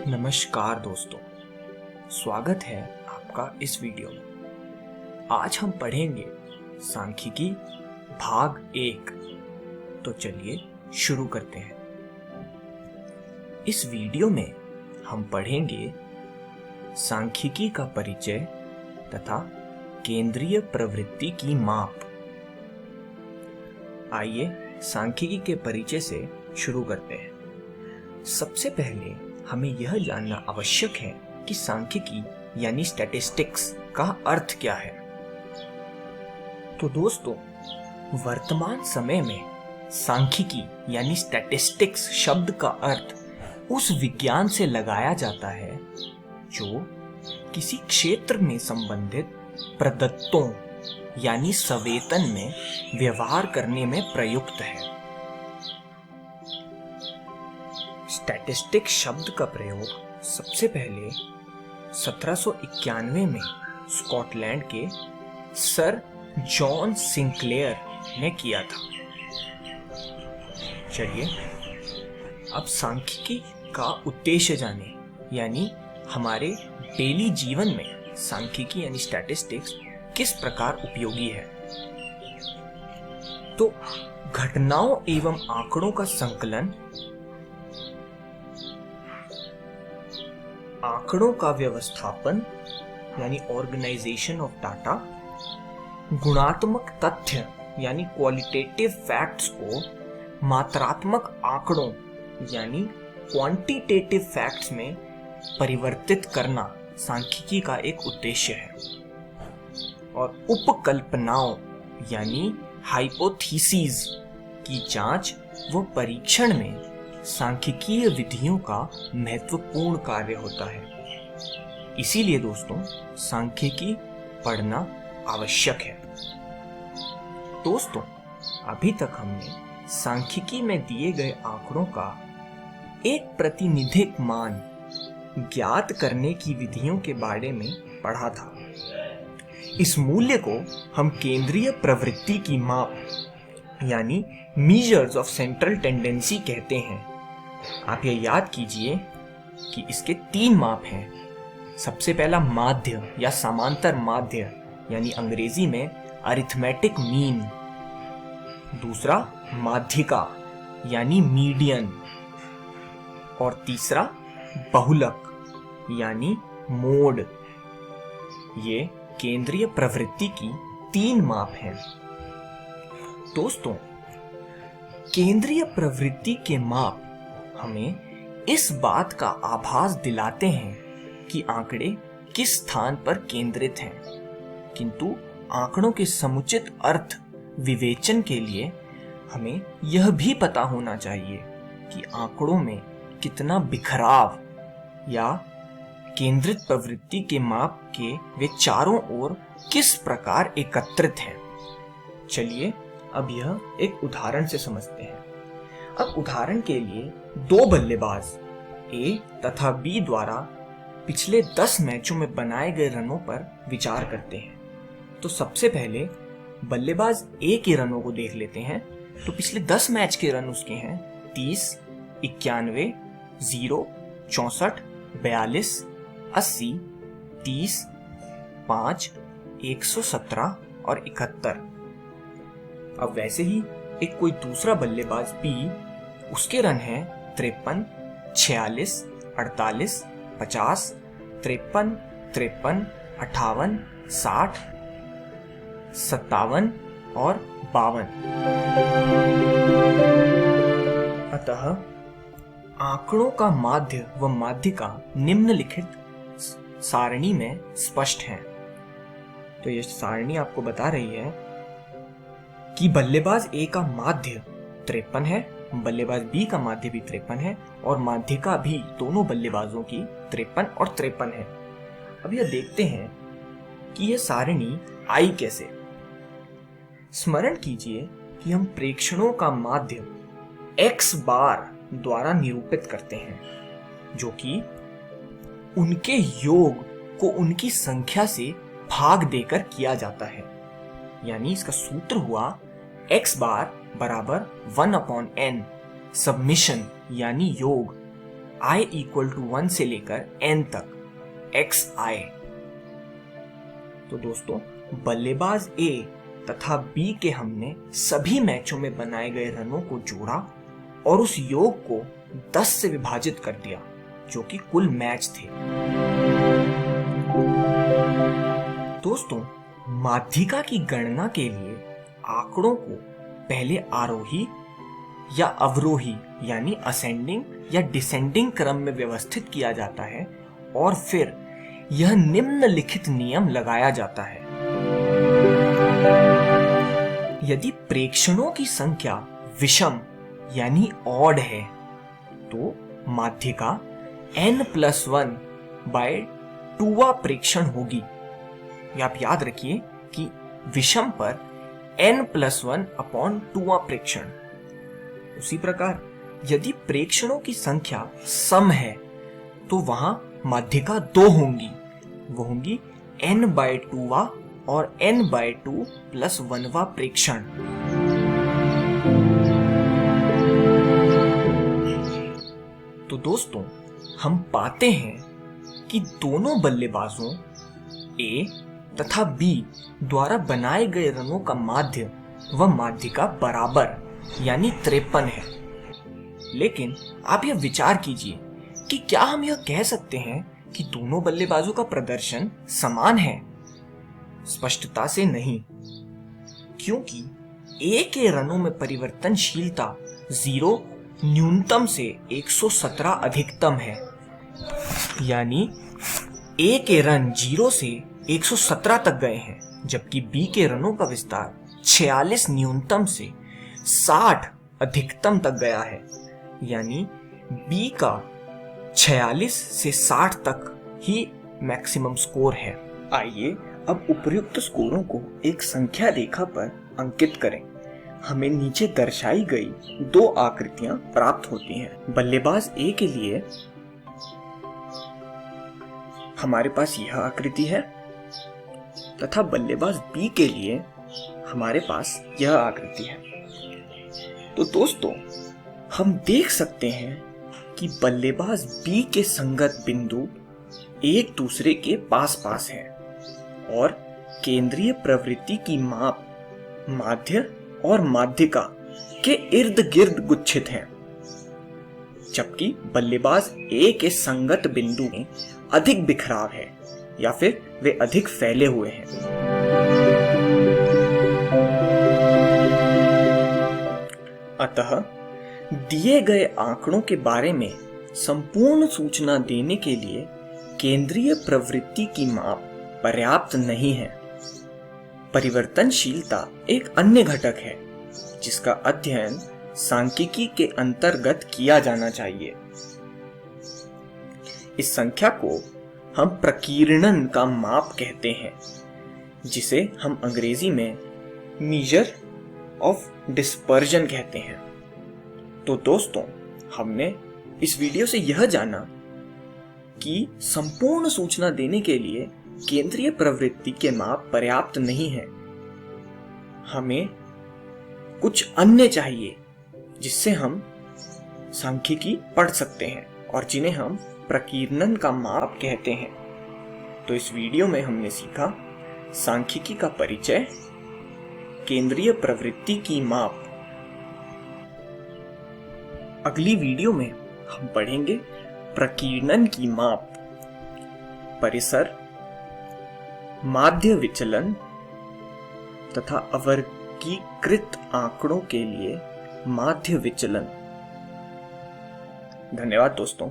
नमस्कार दोस्तों, स्वागत है आपका इस वीडियो में। आज हम पढ़ेंगे सांख्यिकी भाग 1। तो चलिए शुरू करते हैं। इस वीडियो में हम पढ़ेंगे सांख्यिकी का परिचय तथा केंद्रीय प्रवृत्ति की माप। आइए सांख्यिकी के परिचय से शुरू करते हैं। सबसे पहले हमें यह जानना आवश्यक है कि सांख्यिकी यानी स्टैटिस्टिक्स का अर्थ क्या है। तो दोस्तों, वर्तमान समय में सांख्यिकी यानी स्टैटिस्टिक्स शब्द का अर्थ उस विज्ञान से लगाया जाता है जो किसी क्षेत्र में संबंधित प्रदत्तों यानी सवेतन में व्यवहार करने में प्रयुक्त है। स्टैटिस्टिक्स शब्द का प्रयोग सबसे पहले 1791 में स्कॉटलैंड के सर जॉन सिंक्लेयर ने किया था। चलिए अब सांख्यिकी का उद्देश्य जाने, यानी हमारे डेली जीवन में सांख्यिकी यानी स्टैटिस्टिक्स किस प्रकार उपयोगी है। तो घटनाओं एवं आंकड़ों का संकलन, आंकड़ों का व्यवस्थापन यानी ऑर्गेनाइजेशन ऑफ डाटा, गुणात्मक तथ्य यानी क्वालिटेटिव फैक्ट्स को मात्रात्मक आंकड़ों यानी क्वांटिटेटिव फैक्ट्स में परिवर्तित करना सांख्यिकी का एक उद्देश्य है। और उपकल्पनाओं यानी हाइपोथेसिस की जांच व परीक्षण में सांख्यिकीय विधियों का महत्वपूर्ण कार्य होता है। इसीलिए दोस्तों, सांख्यिकी पढ़ना आवश्यक है। दोस्तों, अभी तक हमने सांख्यिकी में दिए गए आंकड़ों का एक प्रातिनिधिक मान ज्ञात करने की विधियों के बारे में पढ़ा था। इस मूल्य को हम केंद्रीय प्रवृत्ति की माप यानी मीजर्स ऑफ सेंट्रल टेंडेंसी कहते हैं। आप यह याद कीजिए कि इसके 3 माप हैं। सबसे पहला माध्य या समांतर माध्य यानी अंग्रेजी में अरिथमेटिक मीन, दूसरा माध्यिका यानी मीडियन, और तीसरा बहुलक यानी मोड। ये केंद्रीय प्रवृत्ति की 3 माप हैं। दोस्तों, केंद्रीय प्रवृत्ति के माप हमें इस बात का आभास दिलाते हैं कि आंकड़े किस स्थान पर केंद्रित हैं, किंतु आंकड़ों के समुचित अर्थ विवेचन के लिए हमें यह भी पता होना चाहिए कि आंकड़ों में कितना बिखराव या केंद्रित प्रवृत्ति के माप के वे चारों ओर किस प्रकार एकत्रित हैं। चलिए अब यह एक उदाहरण से समझते हैं। अब उदाहरण के लिए 2 बल्लेबाज ए तथा बी द्वारा पिछले 10 मैचों में बनाए गए रनों पर विचार करते हैं। तो सबसे पहले बल्लेबाज ए के रनों को देख लेते हैं। तो पिछले 10 मैच के रन उसके हैं 30, 91, 0, 64, 42, 80, 30, 5, 117 और 71। अब वैसे ही एक कोई दूसरा बल्लेबाज बी, उसके रन हैं 53, 46, 48, 50, 53, 53, 58, 60, 57 और 52। अतः आंकड़ों का माध्य व माध्यिका निम्नलिखित सारणी में स्पष्ट हैं। तो यह सारणी आपको बता रही है कि बल्लेबाज ए का माध्य 53 है, बल्लेबाज बी का माध्य भी 53 है और माध्यिका भी दोनों बल्लेबाजों की 53 और 53 है। अब यह देखते हैं कि यह सारणी आई कैसे। स्मरण कीजिए कि हम प्रेक्षणों का माध्य x बार द्वारा निरूपित करते हैं, जो कि उनके योग को उनकी संख्या से भाग देकर किया जाता है। यानी इसका सूत्र हुआ x बार बराबर 1/n सबमिशन यानी योग i इक्वल टू 1 से लेकर n तक xi। तो दोस्तों, बल्लेबाज A तथा B के हमने सभी मैचों में बनाए गए रनों को जोड़ा और उस योग को 10 से विभाजित कर दिया, जो कि कुल मैच थे। दोस्तों, माध्यिका की गणना के लिए आंकड़ों को पहले आरोही या अवरोही यानी असेंडिंग या डिसेंडिंग क्रम में व्यवस्थित किया जाता है और फिर यह निम्नलिखित नियम लगाया जाता है। यदि प्रेक्षणों की संख्या विषम यानी ऑड है तो माध्यिका n+1 by 2वां प्रेक्षण होगी। आप याद रखिए कि विषम पर n+1 अपॉन 2वां प्रेक्षण। उसी प्रकार यदि प्रेक्षणों की संख्या सम है तो वहां माध्यिका 2 होंगी। वो होंगी n/2वां और n/2 + 1वां प्रेक्षण। तो दोस्तों, हम पाते हैं कि दोनों बल्लेबाजों A तथा B द्वारा बनाए गए रनों का माध्य व माध्यिका बराबर यानी 53 है। लेकिन आप यह विचार कीजिए कि क्या हम यह कह सकते हैं कि दोनों बल्लेबाजों का प्रदर्शन समान है? स्पष्टता से नहीं, क्योंकि A के रनों में परिवर्तनशीलता 0 न्यूनतम से 117 अधिकतम है, यानी A के रन 0 से 117 तक गए हैं, जबकि B के रनों का विस्तार 46 न्यूनतम से 60 अधिकतम तक गया है, यानी B का 46 से 60 तक ही मैक्सिमम स्कोर है। आइए अब उपर्युक्त स्कोरों को एक संख्या रेखा पर अंकित करें। हमें नीचे दर्शाई गई 2 आकृतियां प्राप्त होती हैं। बल्लेबाज A के लिए हमारे पास यह आकृति है तथा बल्लेबाज B के लिए हमारे पास यह आकृति है। तो दोस्तों, हम देख सकते हैं कि बल्लेबाज B के संगत बिंदु एक दूसरे के पास पास हैं और केंद्रीय प्रवृत्ति की माप माध्य और माध्यिका के इर्द गिर्द गुच्छित हैं, जबकि बल्लेबाज A के संगत बिंदु में अधिक बिखराव है या फिर वे अधिक फैले हुए हैं। अतः दिए गए आंकड़ों के बारे में संपूर्ण सूचना देने के लिए केंद्रीय प्रवृत्ति की माप पर्याप्त नहीं है। परिवर्तनशीलता एक अन्य घटक है जिसका अध्ययन सांख्यिकी के अंतर्गत किया जाना चाहिए। इस संख्या को हम प्रकीर्णन का माप कहते हैं, जिसे हम अंग्रेजी में मीजर ऑफ डिस्पर्जन कहते हैं। तो दोस्तों, हमने इस वीडियो से यह जाना कि संपूर्ण सूचना देने के लिए केंद्रीय प्रवृत्ति के माप पर्याप्त नहीं है। हमें कुछ अन्य चाहिए जिससे हम सांख्यिकी पढ़ सकते हैं और जिन्हें हम प्रकीर्णन का माप कहते हैं। तो इस वीडियो में हमने सीखा सांख्यिकी का परिचय, केंद्रीय प्रवृत्ति की माप। अगली वीडियो में हम पढ़ेंगे प्रकीर्णन की माप, परिसर, माध्य विचलन तथा अवर्गीकृत आंकड़ों के लिए माध्य विचलन। धन्यवाद दोस्तों।